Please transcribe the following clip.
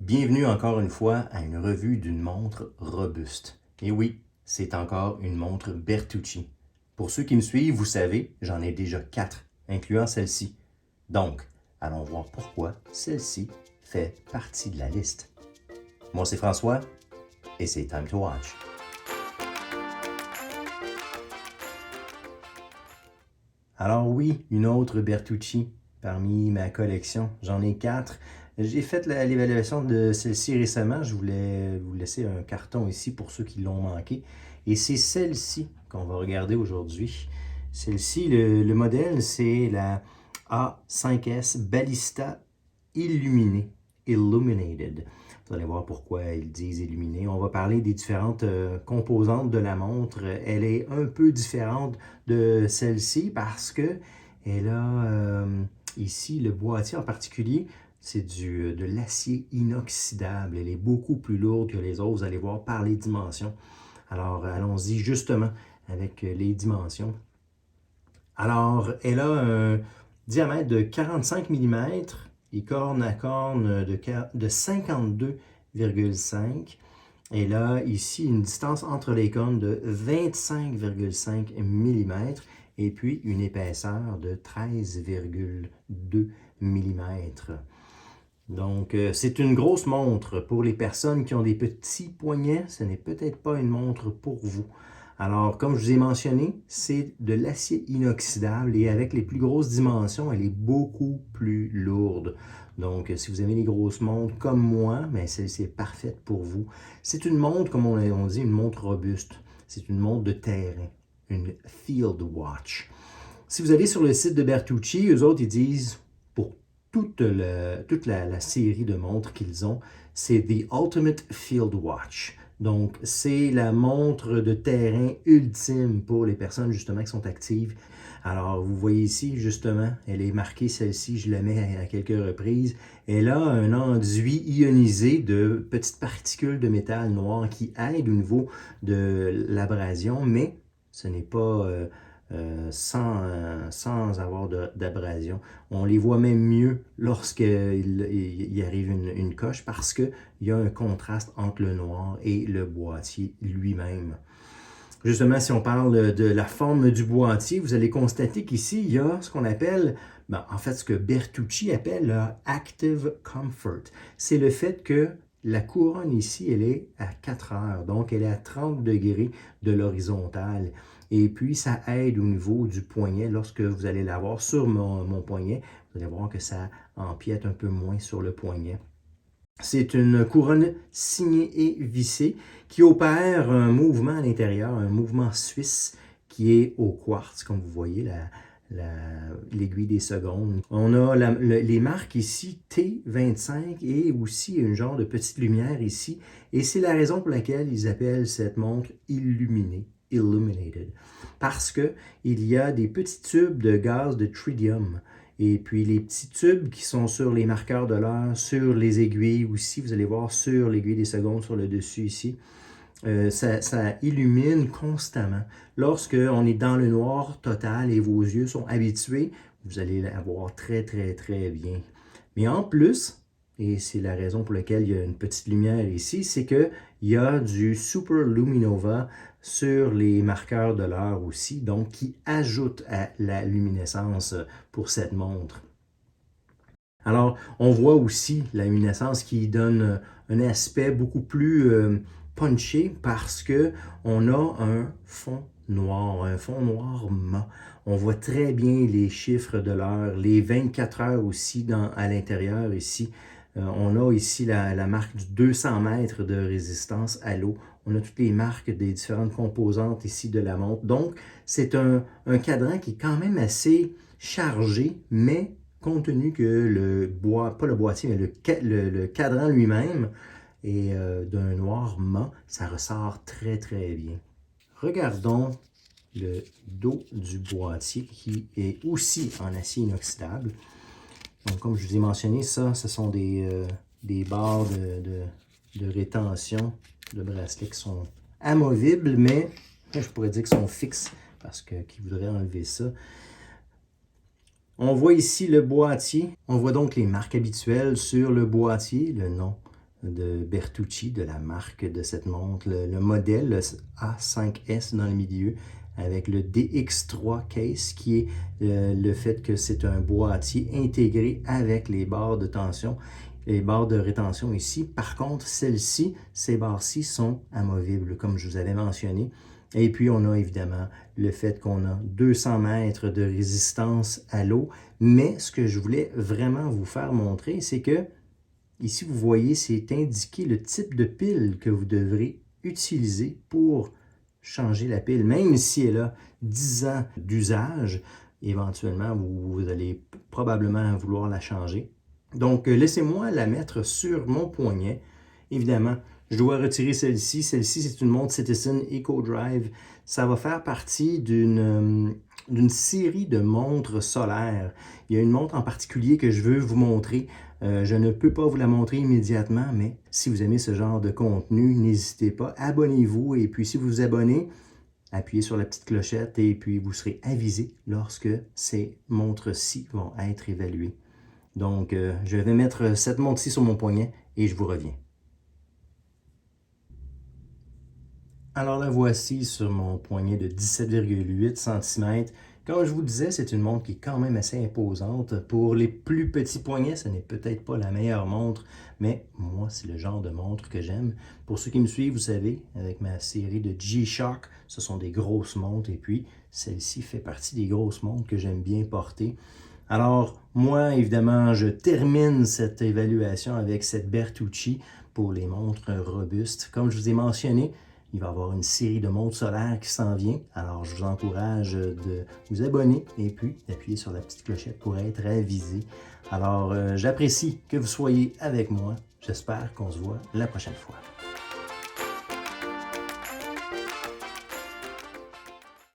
Bienvenue encore une fois à une revue d'une montre robuste. Et oui, c'est encore une montre Bertucci. Pour ceux qui me suivent, vous savez, j'en ai déjà 4, incluant celle-ci. Donc, allons voir pourquoi celle-ci fait partie de la liste. Moi, c'est François, et c'est Time to Watch. Alors oui, une autre Bertucci parmi ma collection. J'en ai 4. J'ai fait l'évaluation de celle-ci récemment. Je voulais vous laisser un carton ici pour ceux qui l'ont manqué. Et c'est celle-ci qu'on va regarder aujourd'hui. Celle-ci, le modèle, c'est la A5S Ballista Illuminée. Illuminated. Vous allez voir pourquoi ils disent illuminé. On va parler des différentes composantes de la montre. Elle est un peu différente de celle-ci parce que elle a ici le boîtier en particulier, c'est de l'acier inoxydable. Elle est beaucoup plus lourde que les autres, vous allez voir par les dimensions. Alors allons-y justement avec les dimensions. Alors elle a un diamètre de 45 mm et corne à corne de 52,5. Et là, ici, une distance entre les cornes de 25,5 mm et puis une épaisseur de 13,2 mm. Donc, c'est une grosse montre. Pour les personnes qui ont des petits poignets, ce n'est peut-être pas une montre pour vous. Alors, comme je vous ai mentionné, c'est de l'acier inoxydable et avec les plus grosses dimensions, elle est beaucoup plus lourde. Donc, si vous avez des grosses montres comme moi, celle-ci est parfaite pour vous. C'est une montre, comme on dit, une montre robuste. C'est une montre de terrain, une field watch. Si vous allez sur le site de Bertucci, eux autres, ils disent, pour toute la série de montres qu'ils ont, c'est The Ultimate Field Watch. Donc, c'est la montre de terrain ultime pour les personnes, justement, qui sont actives. Alors, vous voyez ici, justement, elle est marquée, celle-ci, je la mets à quelques reprises. Elle a un enduit ionisé de petites particules de métal noir qui aident au niveau de l'abrasion, mais ce n'est pas sans avoir d'abrasion. On les voit même mieux lorsqu'il arrive une coche parce qu'il y a un contraste entre le noir et le boîtier lui-même. Justement, si on parle de la forme du boîtier, vous allez constater qu'ici, il y a ce qu'on appelle, en fait, ce que Bertucci appelle le Active Comfort. C'est le fait que la couronne ici, elle est à 4 heures, donc elle est à 30 degrés de l'horizontale. Et puis, ça aide au niveau du poignet. Lorsque vous allez l'avoir sur mon poignet, vous allez voir que ça empiète un peu moins sur le poignet. C'est une couronne signée et vissée qui opère un mouvement à l'intérieur, un mouvement suisse qui est au quartz, comme vous voyez, l'aiguille des secondes. On a les marques ici, T25 et aussi un genre de petite lumière ici. Et c'est la raison pour laquelle ils appellent cette montre illuminée, illuminated. Parce qu'il y a des petits tubes de gaz de tritium. Et puis les petits tubes qui sont sur les marqueurs de l'heure, sur les aiguilles aussi, vous allez voir sur l'aiguille des secondes, sur le dessus ici, ça illumine constamment. Lorsqu'on est dans le noir total et vos yeux sont habitués, vous allez la voir très, très, très bien. Mais en plus, et c'est la raison pour laquelle il y a une petite lumière ici, c'est qu'il y a du Super Luminova sur les marqueurs de l'heure aussi, donc qui ajoute à la luminescence pour cette montre. Alors, on voit aussi la luminescence qui donne un aspect beaucoup plus punché parce qu'on a un fond noir mat. On voit très bien les chiffres de l'heure, les 24 heures aussi à l'intérieur ici. On a ici la marque du 200 mètres de résistance à l'eau. On a toutes les marques des différentes composantes ici de la montre. Donc, c'est un cadran qui est quand même assez chargé, mais compte tenu que pas le boîtier, mais le cadran lui-même est d'un noir mat, ça ressort très très bien. Regardons le dos du boîtier qui est aussi en acier inoxydable. Donc, comme je vous ai mentionné, ce sont des barres de rétention de bracelet qui sont amovibles, mais je pourrais dire qu'ils sont fixes parce que qui voudrait enlever ça. On voit ici le boîtier. On voit donc les marques habituelles sur le boîtier, le nom de Bertucci, de la marque de cette montre, le modèle le A5S dans le milieu, avec le DX3 case, qui est le fait que c'est un boîtier intégré avec les barres de tension, les barres de rétention ici. Par contre, celles-ci, ces barres-ci sont amovibles, comme je vous avais mentionné. Et puis, on a évidemment le fait qu'on a 200 mètres de résistance à l'eau. Mais ce que je voulais vraiment vous faire montrer, c'est que ici, vous voyez, c'est indiqué le type de pile que vous devrez utiliser pour changer la pile. Même si elle a 10 ans d'usage, éventuellement, vous allez probablement vouloir la changer. Donc, laissez-moi la mettre sur mon poignet. Évidemment, je dois retirer celle-ci. Celle-ci, c'est une montre Citizen EcoDrive. Ça va faire partie d'une série de montres solaires. Il y a une montre en particulier que je veux vous montrer. Je ne peux pas vous la montrer immédiatement, mais si vous aimez ce genre de contenu, n'hésitez pas, abonnez-vous. Et puis, si vous vous abonnez, appuyez sur la petite clochette et puis vous serez avisé lorsque ces montres-ci vont être évaluées. Donc, je vais mettre cette montre-ci sur mon poignet et je vous reviens. Alors la voici sur mon poignet de 17,8 cm. Comme je vous le disais, c'est une montre qui est quand même assez imposante. Pour les plus petits poignets, ce n'est peut-être pas la meilleure montre, mais moi, c'est le genre de montre que j'aime. Pour ceux qui me suivent, vous savez, avec ma série de G-Shock, ce sont des grosses montres et puis celle-ci fait partie des grosses montres que j'aime bien porter. Alors, moi, évidemment, je termine cette évaluation avec cette Bertucci pour les montres robustes. Comme je vous ai mentionné, il va y avoir une série de montres solaires qui s'en vient. Alors, je vous encourage de vous abonner et puis d'appuyer sur la petite clochette pour être avisé. Alors, j'apprécie que vous soyez avec moi. J'espère qu'on se voit la prochaine fois.